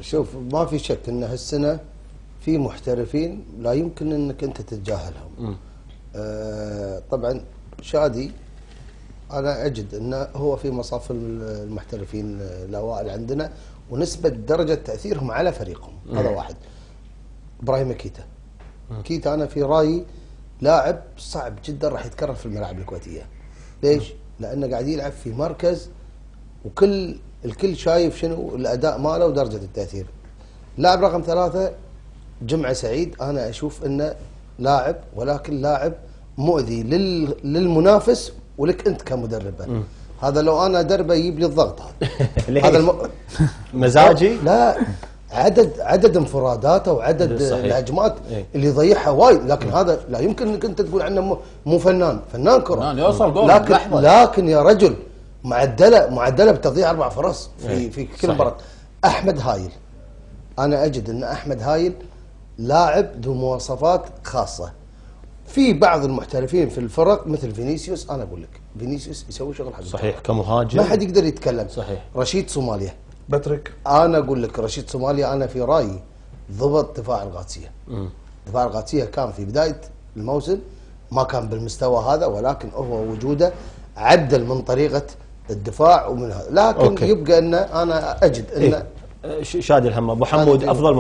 شوف ما في شك ان هالسنه في محترفين لا يمكن انك انت تتجاهلهم. طبعا شادي انا اجد انه هو في مصاف المحترفين الاوائل عندنا، ونسبه درجه تاثيرهم على فريقهم. هذا واحد. ابراهيم كيتا. كيتا انا في رايي لاعب صعب جدا راح يتكرر في الملاعب الكويتيه. ليش؟ لانه قاعد يلعب في مركز الكل شايف شنو الاداء ماله ودرجه التاثير. لاعب رقم 3 جمعه سعيد، انا اشوف انه لاعب، ولكن لاعب مؤذي للمنافس ولك انت كمدربه. هذا لو انا ادربه يجيب لي الضغط هذا. هذا مزاجي؟ لا، عدد انفراداته وعدد الهجمات اللي يضيعها وايد، لكن هذا لا يمكن انك انت تقول عنه مو فنان كره. يوصل جول لكن يا رجل معدله بتضييع 4 فرص في كل مباراه. احمد هايل، انا اجد ان احمد هايل لاعب ذو مواصفات خاصه. في بعض المحترفين في الفرق مثل فينيسيوس، انا اقول لك فينيسيوس يسوي شغل حق صحيح كمهاجم ما حد يقدر يتكلم. صحيح. رشيد صوماليا، باتريك، انا اقول لك رشيد صوماليا انا في رايي ضبط دفاع القادسيه. دفاع القادسيه كان في بدايه الموسم ما كان بالمستوى هذا، ولكن هو وجوده عدل من طريقه الدفاع ومن هذا، لكن يبقى ان انا اجد ان شادي الهم ابو حمود افضل